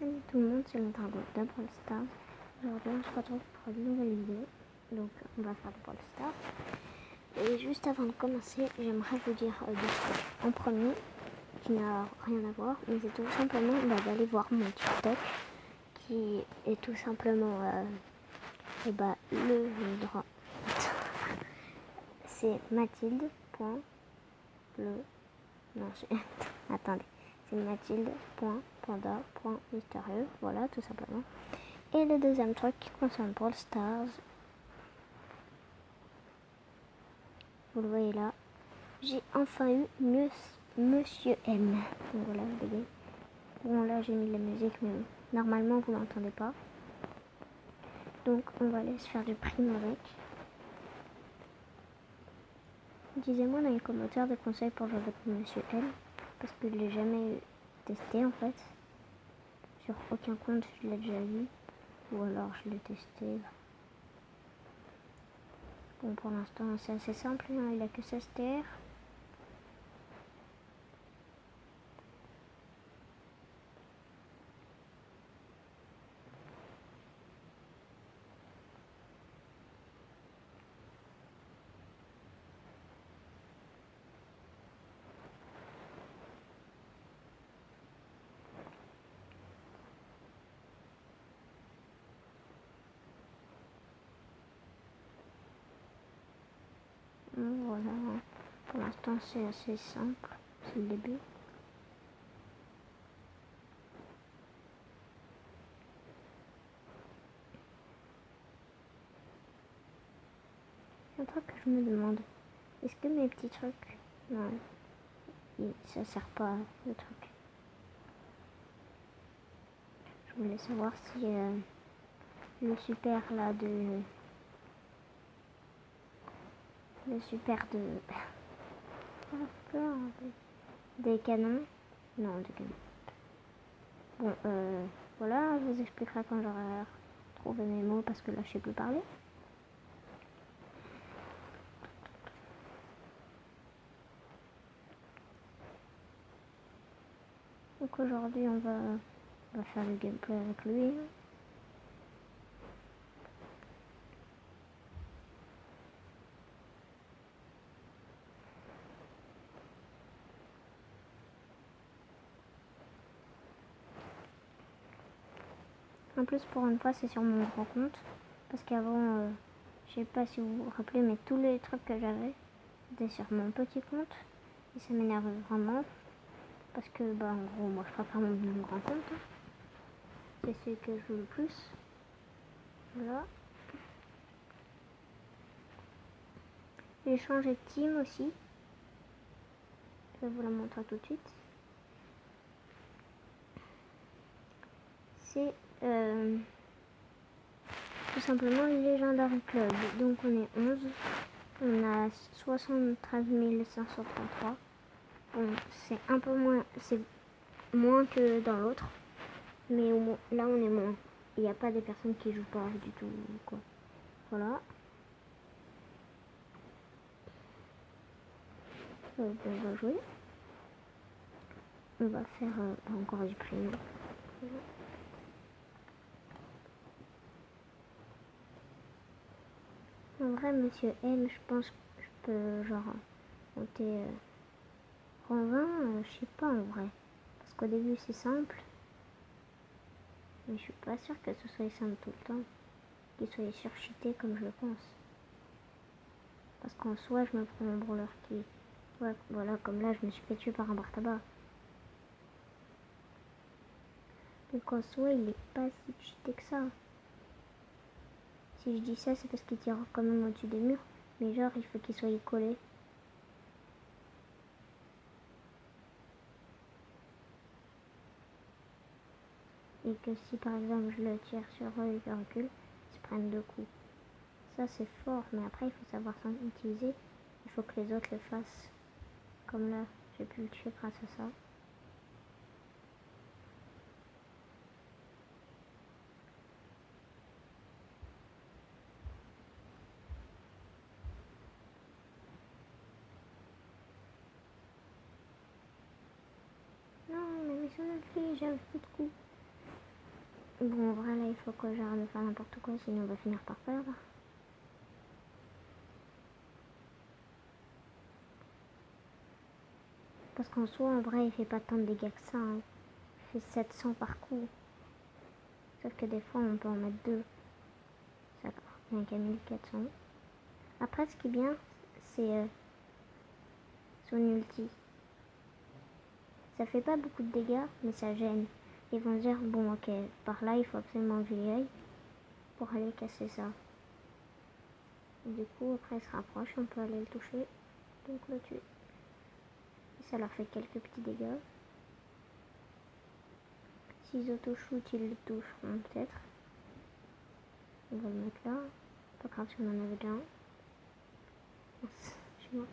Salut tout le monde, c'est le dragon de Brawl Stars. Aujourd'hui on se retrouve pour une nouvelle vidéo. Donc on va faire de Brawl Stars. Et juste avant de commencer, j'aimerais vous dire deux trucs. En premier, qui n'a rien à voir, mais c'est tout simplement d'aller voir mon TikTok, qui est tout simplement le dragon. C'est Mathilde. Non, attendez. C'est Mathilde.panda.mystérieux. Voilà, tout simplement. Et le deuxième truc qui concerne Brawl Stars. Vous le voyez là. J'ai enfin eu Monsieur M. Donc voilà, je bégaye. Bon, là, j'ai mis de la musique, mais normalement, vous l'entendez pas. Donc, on va aller se faire du prime avec. Disez-moi dans les commentaires des conseils pour jouer avec Monsieur M. Parce que je l'ai jamais testé en fait. Sur aucun compte je l'ai déjà vu. Ou alors je l'ai testé. Bon, pour l'instant c'est assez simple, hein. Il a que 16 TR. Voilà, pour l'instant c'est assez simple, c'est le début. Un truc que je me demande, est-ce que mes petits trucs, non, ça sert pas le truc. Je voulais savoir si le super là des canons, non des canons. Bon, voilà, je vous expliquerai quand j'aurai trouvé mes mots parce que là je sais plus parler. Donc aujourd'hui on va faire le gameplay avec lui. En plus pour une fois c'est sur mon grand compte. Parce qu'avant, je sais pas si vous vous rappelez, mais tous les trucs que j'avais étaient sur mon petit compte. Et ça m'énerve vraiment. Parce que en gros moi je préfère mon grand compte. C'est celui que je joue le plus. Voilà. J'ai changé de team aussi. Je vais vous la montrer tout de suite. C'est tout simplement le Legendary Club. Donc on est 11. On a 73 533. Bon, c'est un peu moins, c'est moins que dans l'autre. Mais au moins, là on est moins. Il n'y a pas des personnes qui jouent pas du tout, quoi. Voilà. On va jouer. On va faire encore du prime. En vrai, Monsieur M, je pense que je peux genre monter en 20, je sais pas en vrai. Parce qu'au début c'est simple. Mais je suis pas sûre que ce soit simple tout le temps. Qu'il soit surcheaté comme je le pense. Parce qu'en soi, je me prends un brawler qui... Ouais, voilà, comme là, je me suis fait tuer par un bar tabac. Donc en soi, il est pas si cheaté que ça. Si je dis ça, c'est parce qu'il tire quand même au-dessus des murs. Mais genre, il faut qu'il soit collé. Et que si par exemple je le tire sur eux et qu'ils reculent, ils se prennent 2 coups. Ça c'est fort, mais après il faut savoir s'en utiliser. Il faut que les autres le fassent. Comme là, j'ai pu le tuer grâce à ça. Non, mais sur notre fille, j'avais plus de coups. Bon, en vrai, là, il faut que j'arrête de faire n'importe quoi, sinon on va finir par perdre. Parce qu'en soi, en vrai, il fait pas tant de dégâts que ça. Hein. Il fait 700 par coup. Sauf que des fois, on peut en mettre deux. Ça rien qu'à 1400. Après, ce qui est bien, c'est son ulti. Ça fait pas beaucoup de dégâts, mais ça gêne. Ils vont dire, bon, ok, par là, il faut absolument que j'y aille pour aller casser ça. Et du coup, après, il se rapproche, on peut aller le toucher, donc le tuer. Et ça leur fait quelques petits dégâts. S'ils auto-shoot, ils le toucheront peut-être. On va le mettre là. Pas grave si on en avait déjà un. Je vois.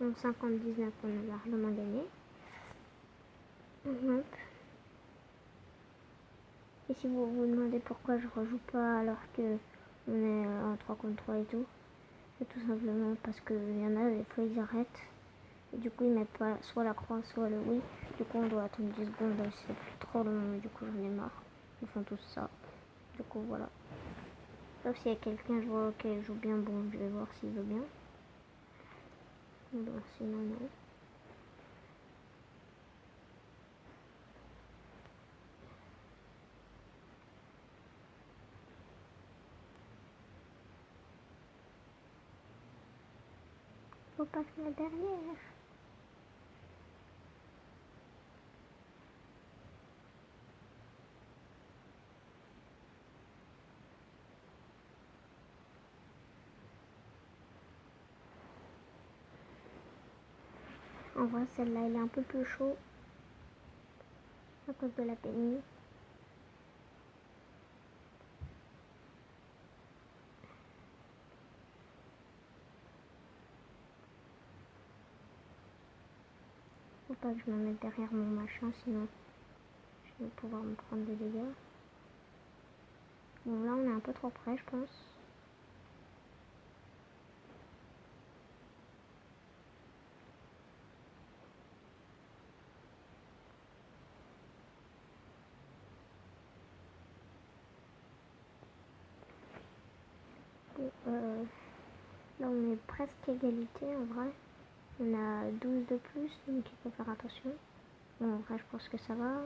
En 59, on a largement gagné. Hop. Et si vous vous demandez pourquoi je rejoue pas alors que on est en 3 contre 3 et tout, c'est tout simplement parce qu'il y en a des fois ils arrêtent. Et du coup ils mettent pas soit la croix soit le oui. Du coup on doit attendre 10 secondes, c'est trop long et du coup j'en ai marre. Ils font tous ça. Du coup voilà. Sauf s'il y a quelqu'un, je vois qu'il joue bien, bon je vais voir s'il veut bien. Bon sinon non. Faut pas se mettre derrière. En vrai celle-là elle est un peu plus chaud à cause de la pénible. Faut pas que je me mette derrière mon machin, sinon je vais pouvoir me prendre des dégâts. Bon là on est un peu trop près je pense. Bon, là on est presque égalité en vrai. On a 12 de plus donc il faut faire attention. Bon en vrai je pense que ça va.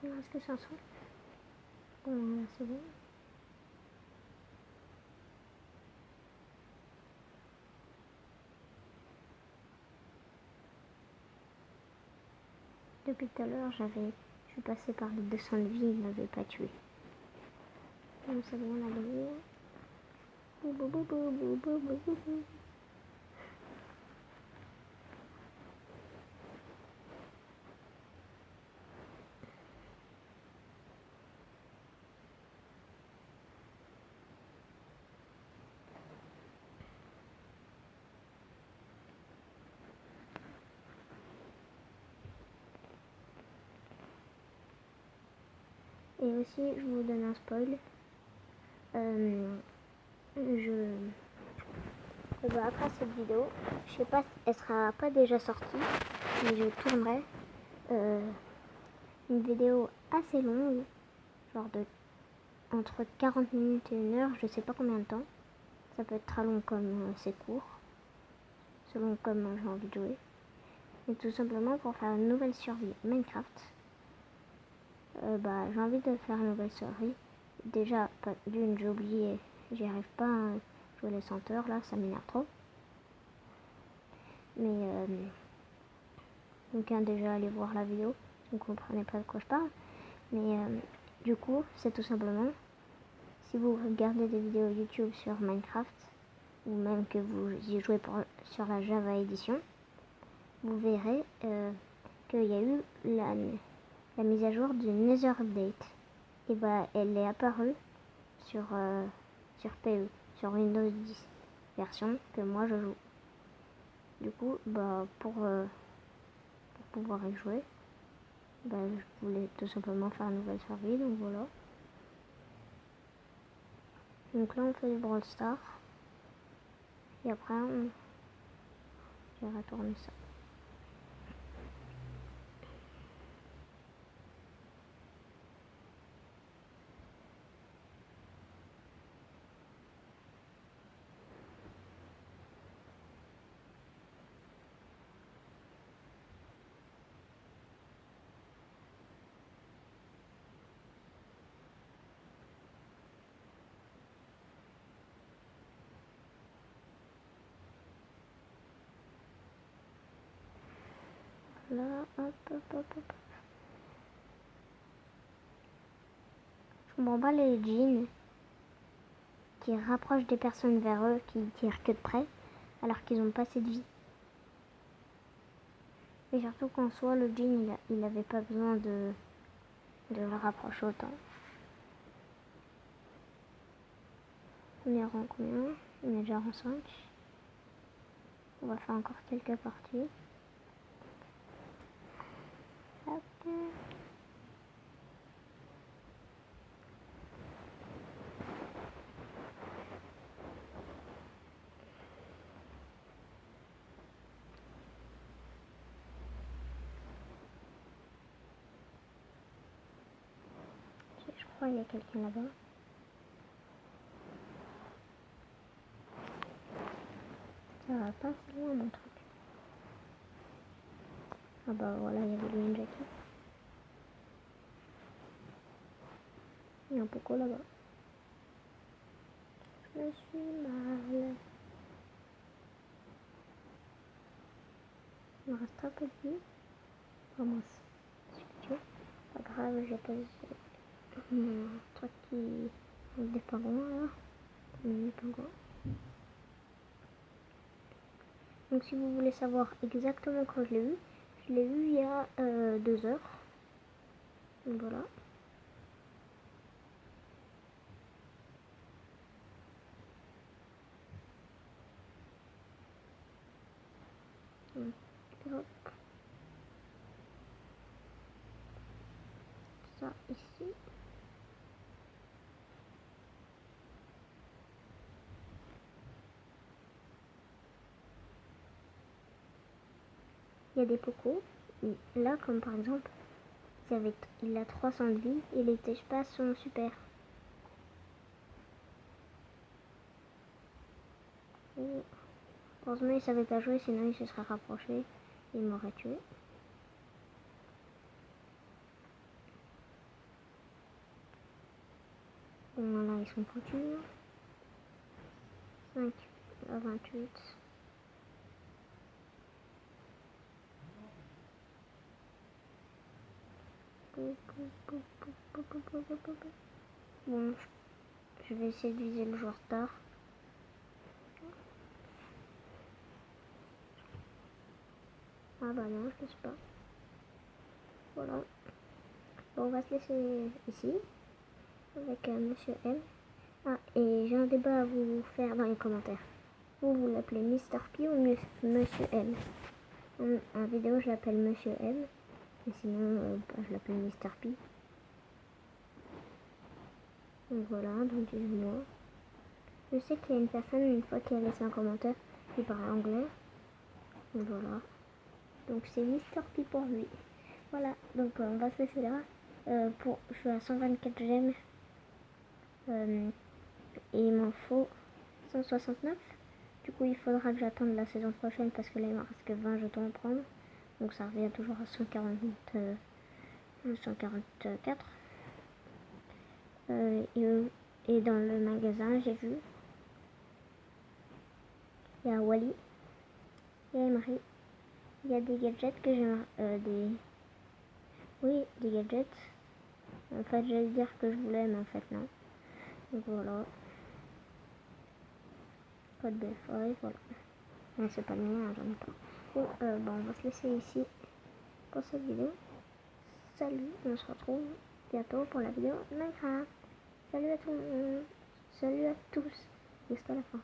Il reste que 500. Bon là c'est bon. Depuis tout à l'heure je suis passée par les 200 de vie, il ne m'avait pas tué. Bon c'est bon on a gagné. Bou, bou, bou, bou, bou, bou, bou, bou, bou. Et aussi je vous donne un spoil. Après cette vidéo, je sais pas, elle sera pas déjà sortie, mais je tournerai une vidéo assez longue, genre de entre 40 minutes et 1 heure, je sais pas combien de temps. Ça peut être très long comme c'est court, selon comme j'ai envie de jouer. Et tout simplement pour faire une nouvelle survie Minecraft. J'ai envie de faire une nouvelle survie. Déjà, d'une, j'ai oublié, j'y arrive pas à jouer les senteurs là, ça m'énerve trop. Mais donc déjà aller voir la vidéo, vous ne comprenez pas de quoi je parle. Mais du coup, c'est tout simplement, si vous regardez des vidéos YouTube sur Minecraft, ou même que vous y jouez sur la Java Edition, vous verrez qu'il y a eu la mise à jour du Nether Update. Et elle est apparue sur PE, sur Windows 10, version que moi je joue. Du coup, pour pouvoir y jouer, je voulais tout simplement faire une nouvelle survie, donc voilà. Donc là on fait du Brawl Stars. Et après je vais retourner ça. Là, hop. Je comprends pas les jeans qui rapprochent des personnes vers eux, qui tirent que de près, alors qu'ils ont pas assez de vie. Et surtout qu'en soi, le jean, il avait pas besoin de le rapprocher autant. On est rang combien? On est déjà rang 5. On va faire encore quelques parties. Hop. Je crois qu'il y a quelqu'un là-bas. Ça va pas si loin mon truc. Ah bah voilà, il y avait le Jackie. Il y a un Poco là-bas. Je suis mal. Il me reste très peu de vie. Oh mince. C'est pas grave, j'ai pas un truc qui... Des pingouins là. Des pingouins. Donc si vous voulez savoir exactement quand je l'ai vu il y a 2 heures. Donc voilà. Hop. Ça ici. Il y a des pocos. Là, comme par exemple, il a 300 de vie et les Teshpas sont super. Heureusement, il savait pas jouer, sinon il se serait rapproché et il m'aurait tué. Bon, là, ils sont foutus. 5 à 28. Bon, je vais essayer de viser le joueur tard. Ah bah non, je sais pas. Voilà. Bon, on va se laisser ici avec Monsieur M. Ah, et j'ai un débat à vous faire dans les commentaires. Vous l'appelez Mr. P ou Monsieur M. En vidéo, je l'appelle Monsieur M. Et sinon, je l'appelle Mr. P. Donc voilà, donc dis-moi. Je sais qu'il y a une personne, une fois qui a laissé un commentaire, qui parle anglais. Donc voilà. Donc c'est Mr. P pour lui. Voilà, donc on va se laisser là. Je suis à 124 gemmes. Et il m'en faut 169. Du coup, il faudra que j'attende la saison prochaine parce que là, il me reste que 20 jetons à prendre. Donc ça revient toujours à 144. Et dans le magasin, j'ai vu, il y a Wally, il y a Emery, il y a des gadgets que j'ai... Oui, des gadgets. En fait, j'allais dire que je voulais, mais en fait, non. Donc voilà. Code B5, voilà. Mais c'est pas le mien, j'en ai pas. Bon, on va se laisser ici pour cette vidéo. Salut, on se retrouve bientôt pour la vidéo Minecraft. Salut à tout le monde. Salut à tous. Jusqu'à la fin.